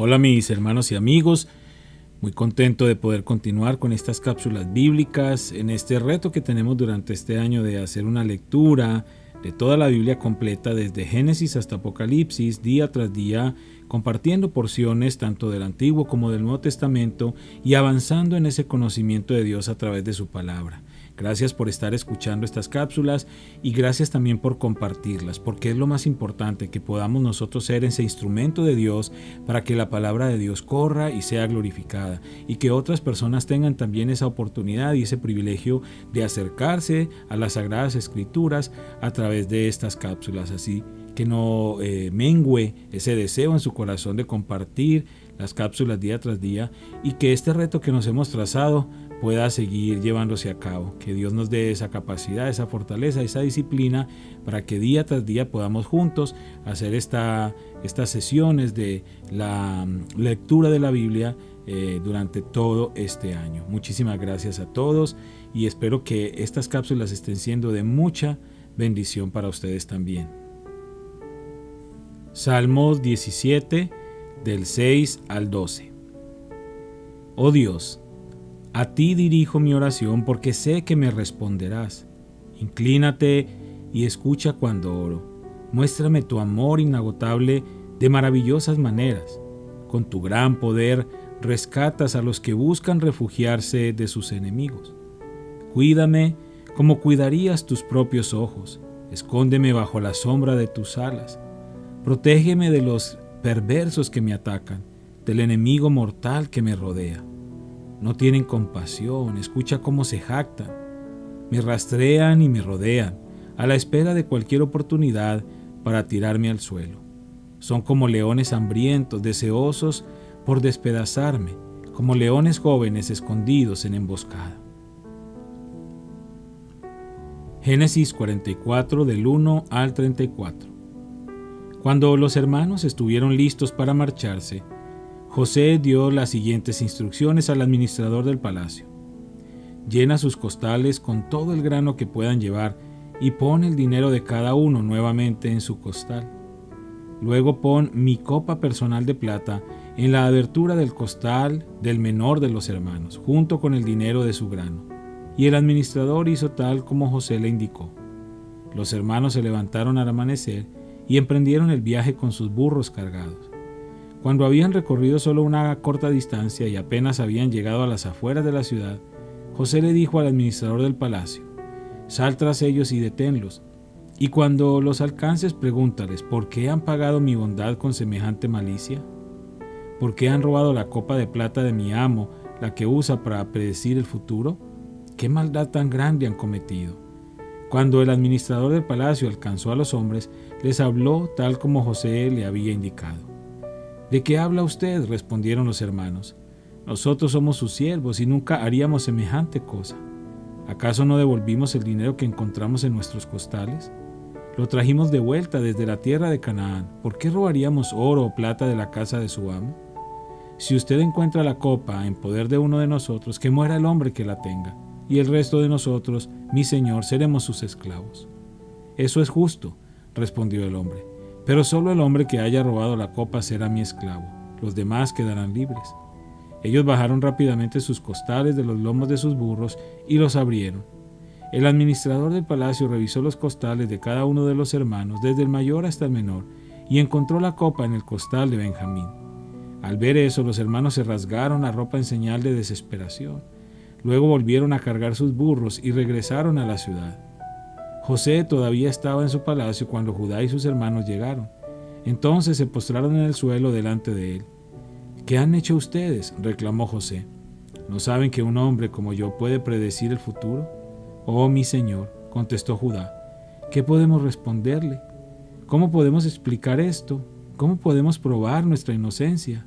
Hola mis hermanos y amigos, muy contento de poder continuar con estas cápsulas bíblicas en este reto que tenemos durante este año de hacer una lectura de toda la Biblia completa desde Génesis hasta Apocalipsis, día tras día, compartiendo porciones tanto del Antiguo como del Nuevo Testamento y avanzando en ese conocimiento de Dios a través de su palabra. Gracias por estar escuchando estas cápsulas y gracias también por compartirlas, porque es lo más importante, que podamos nosotros ser ese instrumento de Dios para que la palabra de Dios corra y sea glorificada, y que otras personas tengan también esa oportunidad y ese privilegio de acercarse a las Sagradas Escrituras a través de estas cápsulas. Así que no mengüe ese deseo en su corazón de compartir las cápsulas día tras día, y que este reto que nos hemos trazado pueda seguir llevándose a cabo. Que Dios nos dé esa capacidad, esa fortaleza, esa disciplina para que día tras día podamos juntos hacer estas sesiones de la lectura de la Biblia durante todo este año. Muchísimas gracias a todos y espero que estas cápsulas estén siendo de mucha bendición para ustedes también. Salmos 17, del 6 al 12. Oh Dios, a ti dirijo mi oración porque sé que me responderás. Inclínate y escucha cuando oro. Muéstrame tu amor inagotable de maravillosas maneras. Con tu gran poder rescatas a los que buscan refugiarse de sus enemigos. Cuídame como cuidarías tus propios ojos. Escóndeme bajo la sombra de tus alas. Protégeme de los perversos que me atacan, del enemigo mortal que me rodea. No tienen compasión, escucha cómo se jactan. Me rastrean y me rodean, a la espera de cualquier oportunidad para tirarme al suelo. Son como leones hambrientos, deseosos por despedazarme, como leones jóvenes escondidos en emboscada. Génesis 44, del 1 al 34. Cuando los hermanos estuvieron listos para marcharse, José dio las siguientes instrucciones al administrador del palacio. Llena sus costales con todo el grano que puedan llevar y pon el dinero de cada uno nuevamente en su costal. Luego pon mi copa personal de plata en la abertura del costal del menor de los hermanos, junto con el dinero de su grano. Y el administrador hizo tal como José le indicó. Los hermanos se levantaron al amanecer y emprendieron el viaje con sus burros cargados. Cuando habían recorrido solo una corta distancia y apenas habían llegado a las afueras de la ciudad, José le dijo al administrador del palacio: «Sal tras ellos y deténlos, y cuando los alcances pregúntales, ¿por qué han pagado mi bondad con semejante malicia? ¿Por qué han robado la copa de plata de mi amo, la que usa para predecir el futuro? ¿Qué maldad tan grande han cometido?». Cuando el administrador del palacio alcanzó a los hombres, les habló tal como José le había indicado. «¿De qué habla usted?», respondieron los hermanos. «Nosotros somos sus siervos y nunca haríamos semejante cosa. ¿Acaso no devolvimos el dinero que encontramos en nuestros costales? Lo trajimos de vuelta desde la tierra de Canaán. ¿Por qué robaríamos oro o plata de la casa de su amo? Si usted encuentra la copa en poder de uno de nosotros, que muera el hombre que la tenga, y el resto de nosotros, mi señor, seremos sus esclavos». «Eso es justo», respondió el hombre, «pero solo el hombre que haya robado la copa será mi esclavo. Los demás quedarán libres». Ellos bajaron rápidamente sus costales de los lomos de sus burros y los abrieron. El administrador del palacio revisó los costales de cada uno de los hermanos, desde el mayor hasta el menor, y encontró la copa en el costal de Benjamín. Al ver eso, los hermanos se rasgaron la ropa en señal de desesperación. Luego volvieron a cargar sus burros y regresaron a la ciudad. José todavía estaba en su palacio cuando Judá y sus hermanos llegaron. Entonces se postraron en el suelo delante de él. «¿Qué han hecho ustedes?», reclamó José. «¿No saben que un hombre como yo puede predecir el futuro?». «Oh, mi señor», contestó Judá, «¿qué podemos responderle? ¿Cómo podemos explicar esto? ¿Cómo podemos probar nuestra inocencia?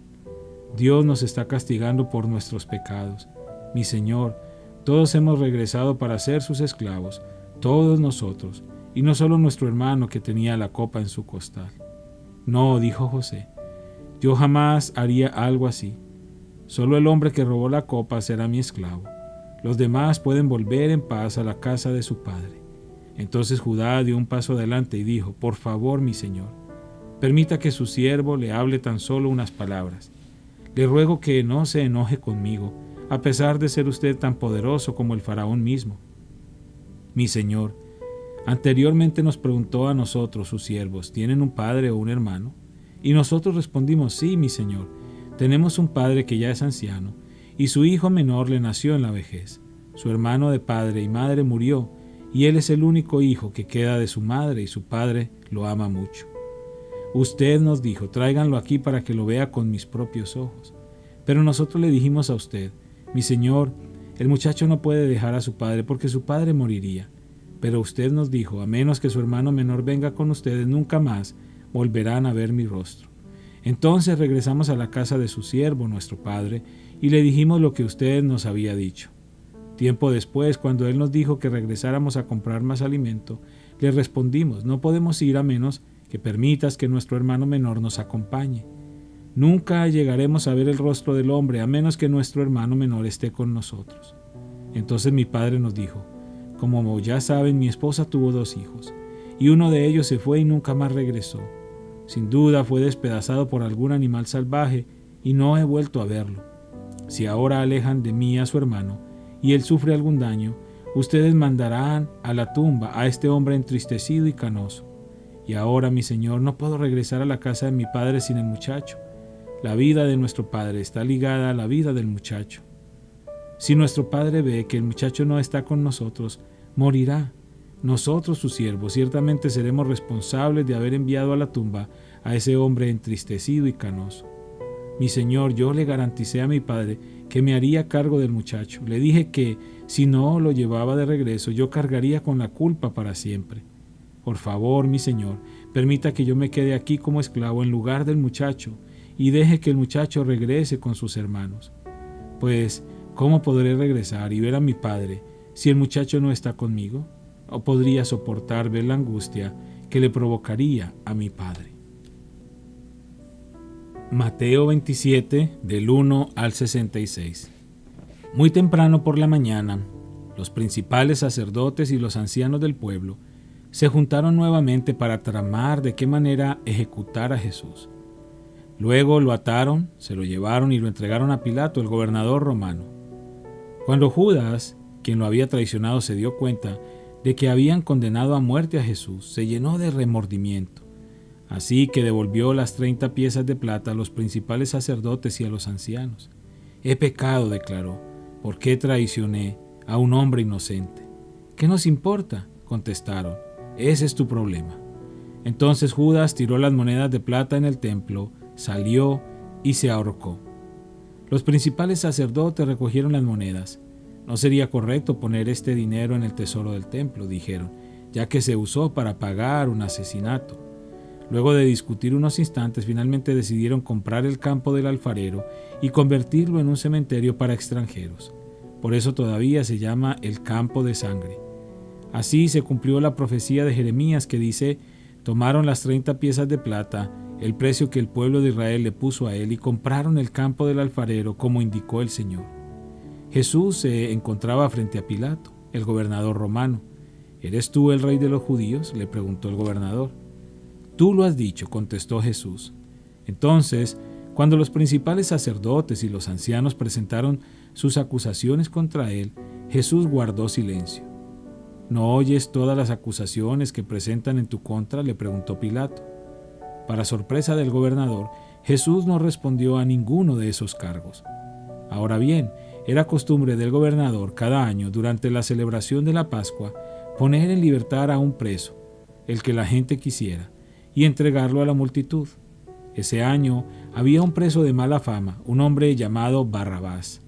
Dios nos está castigando por nuestros pecados. Mi señor, todos hemos regresado para ser sus esclavos, todos nosotros, y no solo nuestro hermano que tenía la copa en su costal». «No», dijo José, «yo jamás haría algo así. Solo el hombre que robó la copa será mi esclavo. Los demás pueden volver en paz a la casa de su padre». Entonces Judá dio un paso adelante y dijo: «Por favor, mi señor, permita que su siervo le hable tan solo unas palabras. Le ruego que no se enoje conmigo, a pesar de ser usted tan poderoso como el faraón mismo. Mi señor, anteriormente nos preguntó a nosotros, sus siervos, ¿tienen un padre o un hermano? Y nosotros respondimos, sí, mi señor, tenemos un padre que ya es anciano, y su hijo menor le nació en la vejez. Su hermano de padre y madre murió, y él es el único hijo que queda de su madre, y su padre lo ama mucho. Usted nos dijo, tráiganlo aquí para que lo vea con mis propios ojos. Pero nosotros le dijimos a usted, mi señor, el muchacho no puede dejar a su padre porque su padre moriría. Pero usted nos dijo, a menos que su hermano menor venga con ustedes, nunca más volverán a ver mi rostro. Entonces regresamos a la casa de su siervo, nuestro padre, y le dijimos lo que usted nos había dicho. Tiempo después, cuando él nos dijo que regresáramos a comprar más alimento, le respondimos, no podemos ir a menos que permitas que nuestro hermano menor nos acompañe. Nunca llegaremos a ver el rostro del hombre a menos que nuestro hermano menor esté con nosotros. Entonces mi padre nos dijo, como ya saben, mi esposa tuvo 2 hijos, y uno de ellos se fue y nunca más regresó. Sin duda fue despedazado por algún animal salvaje y no he vuelto a verlo. Si ahora alejan de mí a su hermano y él sufre algún daño, ustedes mandarán a la tumba a este hombre entristecido y canoso. Y ahora, mi señor, no puedo regresar a la casa de mi padre sin el muchacho. La vida de nuestro padre está ligada a la vida del muchacho. Si nuestro padre ve que el muchacho no está con nosotros, morirá. Nosotros, sus siervos, ciertamente seremos responsables de haber enviado a la tumba a ese hombre entristecido y canoso. Mi señor, yo le garanticé a mi padre que me haría cargo del muchacho. Le dije que, si no lo llevaba de regreso, yo cargaría con la culpa para siempre. Por favor, mi señor, permita que yo me quede aquí como esclavo en lugar del muchacho y deje que el muchacho regrese con sus hermanos. Pues, ¿cómo podré regresar y ver a mi padre si el muchacho no está conmigo? ¿O podría soportar ver la angustia que le provocaría a mi padre? Mateo 27, del 1 al 66. Muy temprano por la mañana, los principales sacerdotes y los ancianos del pueblo se juntaron nuevamente para tramar de qué manera ejecutar a Jesús. Luego lo ataron, se lo llevaron y lo entregaron a Pilato, el gobernador romano. Cuando Judas, quien lo había traicionado, se dio cuenta de que habían condenado a muerte a Jesús, se llenó de remordimiento. Así que devolvió las 30 piezas de plata a los principales sacerdotes y a los ancianos. He pecado, declaró, ¿por qué traicioné a un hombre inocente? ¿Qué nos importa?, contestaron. Ese es tu problema. Entonces Judas tiró las monedas de plata en el templo, salió y se ahorcó. Los principales sacerdotes recogieron las monedas. No sería correcto poner este dinero en el tesoro del templo, dijeron, ya que se usó para pagar un asesinato. Luego de discutir unos instantes, finalmente decidieron comprar el campo del alfarero y convertirlo en un cementerio para extranjeros. Por eso todavía se llama el campo de sangre. Así se cumplió la profecía de Jeremías que dice, tomaron las 30 piezas de plata, el precio que el pueblo de Israel le puso a él, y compraron el campo del alfarero como indicó el Señor. Jesús se encontraba frente a Pilato, el gobernador romano. ¿Eres tú el rey de los judíos?, le preguntó el gobernador. Tú lo has dicho, contestó Jesús. Entonces, cuando los principales sacerdotes y los ancianos presentaron sus acusaciones contra él, Jesús guardó silencio. ¿No oyes todas las acusaciones que presentan en tu contra?, le preguntó Pilato. Para sorpresa del gobernador, Jesús no respondió a ninguno de esos cargos. Ahora bien, era costumbre del gobernador cada año, durante la celebración de la Pascua, poner en libertad a un preso, el que la gente quisiera, y entregarlo a la multitud. Ese año había un preso de mala fama, un hombre llamado Barrabás.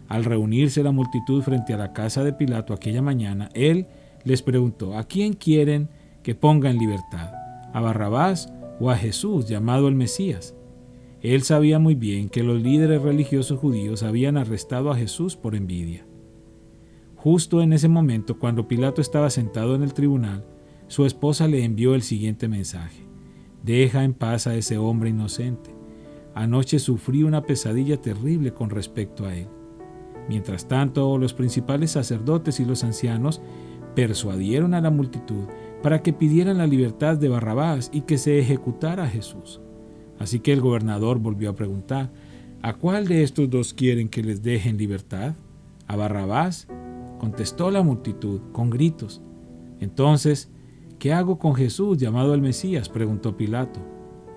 Al reunirse la multitud frente a la casa de Pilato aquella mañana, él les preguntó, ¿a quién quieren que ponga en libertad? ¿A Barrabás o a Jesús, llamado el Mesías? Él sabía muy bien que los líderes religiosos judíos habían arrestado a Jesús por envidia. Justo en ese momento, cuando Pilato estaba sentado en el tribunal, su esposa le envió el siguiente mensaje. Deja en paz a ese hombre inocente. Anoche sufrí una pesadilla terrible con respecto a él. Mientras tanto, los principales sacerdotes y los ancianos persuadieron a la multitud para que pidieran la libertad de Barrabás y que se ejecutara a Jesús. Así que el gobernador volvió a preguntar, ¿A cuál de estos dos quieren que les deje en libertad? ¿A Barrabás? Contestó la multitud con gritos. Entonces, ¿qué hago con Jesús llamado el Mesías?, preguntó Pilato.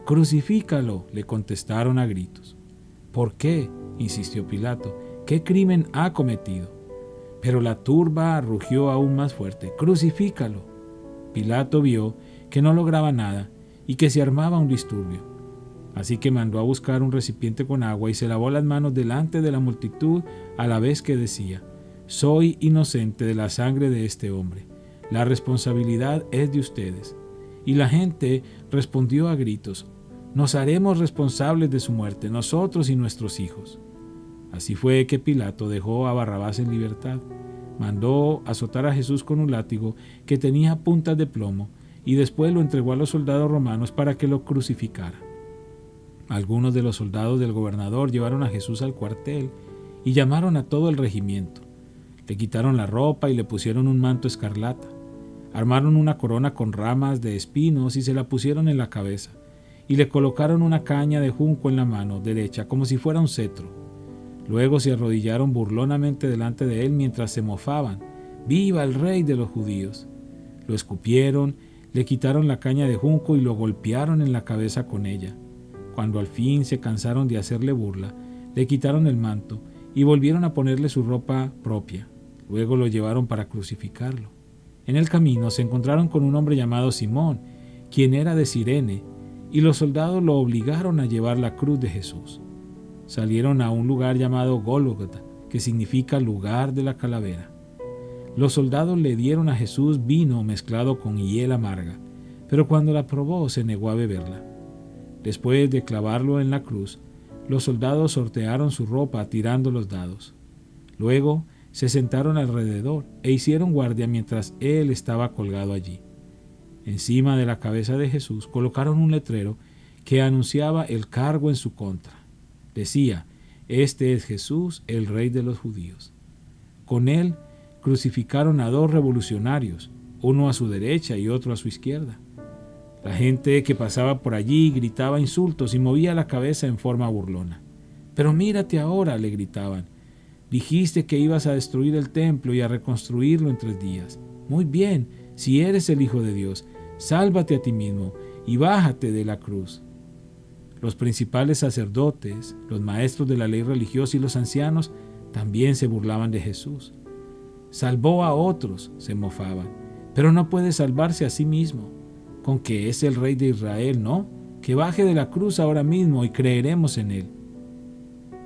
Crucifícalo, le contestaron a gritos. ¿Por qué?, insistió Pilato. ¿Qué crimen ha cometido? Pero la turba rugió aún más fuerte. ¡Crucifícalo! Pilato vio que no lograba nada y que se armaba un disturbio. Así que mandó a buscar un recipiente con agua y se lavó las manos delante de la multitud a la vez que decía: «Soy inocente de la sangre de este hombre. La responsabilidad es de ustedes». Y la gente respondió a gritos: «Nos haremos responsables de su muerte, nosotros y nuestros hijos». Así fue que Pilato dejó a Barrabás en libertad, mandó azotar a Jesús con un látigo que tenía puntas de plomo y después lo entregó a los soldados romanos para que lo crucificaran. Algunos de los soldados del gobernador llevaron a Jesús al cuartel y llamaron a todo el regimiento. Le quitaron la ropa y le pusieron un manto escarlata. Armaron una corona con ramas de espinos y se la pusieron en la cabeza, y le colocaron una caña de junco en la mano derecha como si fuera un cetro. Luego se arrodillaron burlonamente delante de él mientras se mofaban: «¡Viva el rey de los judíos!». Lo escupieron, le quitaron la caña de junco y lo golpearon en la cabeza con ella. Cuando al fin se cansaron de hacerle burla, le quitaron el manto y volvieron a ponerle su ropa propia. Luego lo llevaron para crucificarlo. En el camino se encontraron con un hombre llamado Simón, quien era de Cirene, y los soldados lo obligaron a llevar la cruz de Jesús. Salieron a un lugar llamado Gólgota, que significa lugar de la calavera. Los soldados le dieron a Jesús vino mezclado con hiel amarga, pero cuando la probó se negó a beberla. Después de clavarlo en la cruz, los soldados sortearon su ropa tirando los dados. Luego se sentaron alrededor e hicieron guardia mientras él estaba colgado allí. Encima de la cabeza de Jesús colocaron un letrero que anunciaba el cargo en su contra. Decía: «Este es Jesús, el Rey de los judíos». Con él crucificaron a dos revolucionarios, uno a su derecha y otro a su izquierda. La gente que pasaba por allí gritaba insultos y movía la cabeza en forma burlona. «Pero mírate ahora», le gritaban. «Dijiste que ibas a destruir el templo y a reconstruirlo en 3 días. Muy bien, si eres el Hijo de Dios, sálvate a ti mismo y bájate de la cruz». Los principales sacerdotes, los maestros de la ley religiosa y los ancianos también se burlaban de Jesús. «Salvó a otros», se mofaban, «pero no puede salvarse a sí mismo. Con que es el Rey de Israel, ¿no? Que baje de la cruz ahora mismo y creeremos en él».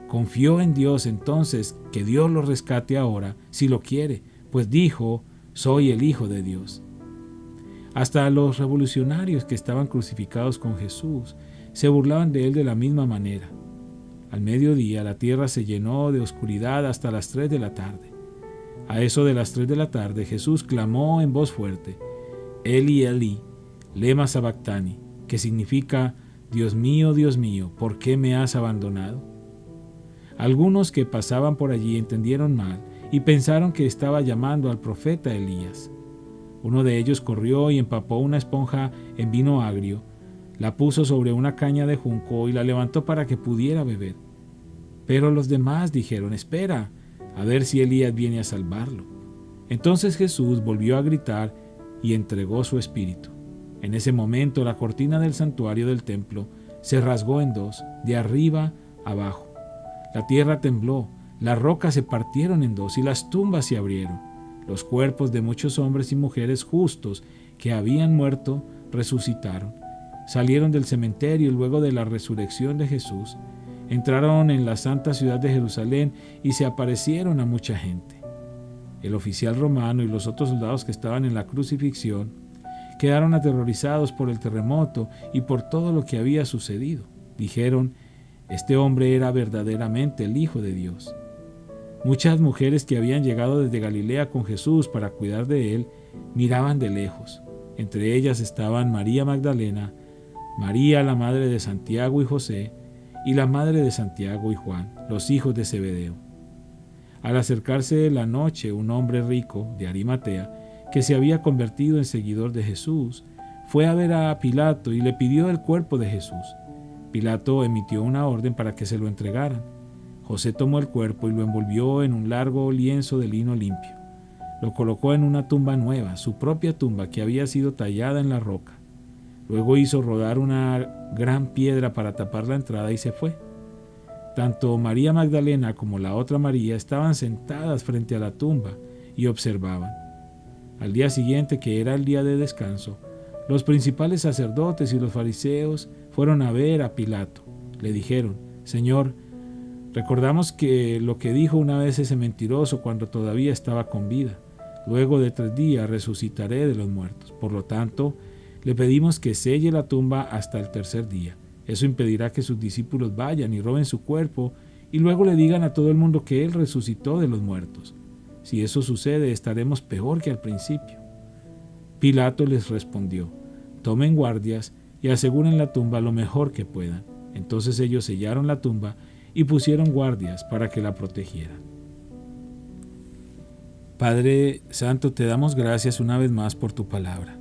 Confió en Dios entonces que Dios lo rescate ahora, si lo quiere, pues dijo: «Soy el Hijo de Dios». Hasta los revolucionarios que estaban crucificados con Jesús se burlaban de él de la misma manera. Al mediodía la tierra se llenó de oscuridad hasta las 3 de la tarde. A eso de las 3 de la tarde Jesús clamó en voz fuerte: «Eli, Eli, lema sabactani», que significa: Dios mío, ¿por qué me has abandonado?». Algunos que pasaban por allí entendieron mal y pensaron que estaba llamando al profeta Elías. Uno de ellos corrió y empapó una esponja en vino agrio, la puso sobre una caña de junco y la levantó para que pudiera beber. Pero los demás dijeron: «Espera, a ver si Elías viene a salvarlo». Entonces Jesús volvió a gritar y entregó su espíritu. En ese momento la cortina del santuario del templo se rasgó en 2, de arriba abajo. La tierra tembló, las rocas se partieron en 2 y las tumbas se abrieron. Los cuerpos de muchos hombres y mujeres justos que habían muerto resucitaron. Salieron del cementerio luego de la resurrección de Jesús, entraron en la santa ciudad de Jerusalén y se aparecieron a mucha gente. El oficial romano y los otros soldados que estaban en la crucifixión quedaron aterrorizados por el terremoto y por todo lo que había sucedido. Dijeron: «Este hombre era verdaderamente el Hijo de Dios». Muchas mujeres que habían llegado desde Galilea con Jesús para cuidar de él miraban de lejos. Entre ellas estaban María Magdalena, María la madre de Santiago y José, y la madre de Santiago y Juan, los hijos de Zebedeo. Al acercarse la noche, un hombre rico de Arimatea, que se había convertido en seguidor de Jesús, fue a ver a Pilato y le pidió el cuerpo de Jesús. Pilato emitió una orden para que se lo entregaran. José tomó el cuerpo y lo envolvió en un largo lienzo de lino limpio. Lo colocó en una tumba nueva, su propia tumba que había sido tallada en la roca. Luego hizo rodar una gran piedra para tapar la entrada y se fue. Tanto María Magdalena como la otra María estaban sentadas frente a la tumba y observaban. Al día siguiente, que era el día de descanso, los principales sacerdotes y los fariseos fueron a ver a Pilato. Le dijeron: Señor, recordamos que lo que dijo una vez ese mentiroso cuando todavía estaba con vida: luego de 3 días resucitaré de los muertos. Por lo tanto, le pedimos que selle la tumba hasta el 3er día. Eso impedirá que sus discípulos vayan y roben su cuerpo y luego le digan a todo el mundo que Él resucitó de los muertos. Si eso sucede, estaremos peor que al principio. Pilato les respondió: tomen guardias y aseguren la tumba lo mejor que puedan. Entonces ellos sellaron la tumba y pusieron guardias para que la protegieran. Padre Santo, te damos gracias una vez más por tu palabra.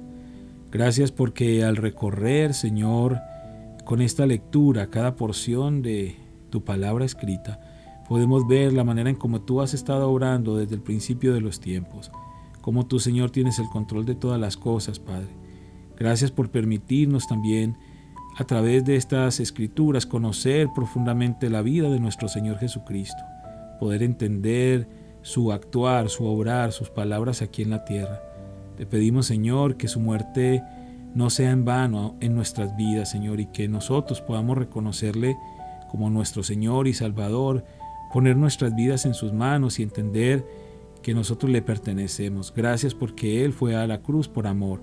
Gracias porque al recorrer, Señor, con esta lectura, cada porción de tu palabra escrita, podemos ver la manera en cómo tú has estado obrando desde el principio de los tiempos, cómo tú, Señor, tienes el control de todas las cosas, Padre. Gracias por permitirnos también, a través de estas escrituras, conocer profundamente la vida de nuestro Señor Jesucristo, poder entender su actuar, su obrar, sus palabras aquí en la tierra. Te pedimos, Señor, que su muerte no sea en vano en nuestras vidas, Señor, y que nosotros podamos reconocerle como nuestro Señor y Salvador, poner nuestras vidas en sus manos y entender que nosotros le pertenecemos. Gracias porque Él fue a la cruz por amor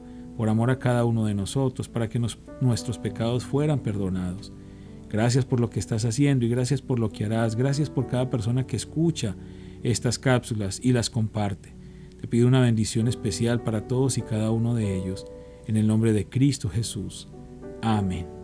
a cada uno de nosotros, para que nuestros pecados fueran perdonados. Gracias por lo que estás haciendo y gracias por lo que harás. Gracias por cada persona que escucha estas cápsulas y las comparte. Te pido una bendición especial para todos y cada uno de ellos. En el nombre de Cristo Jesús. Amén.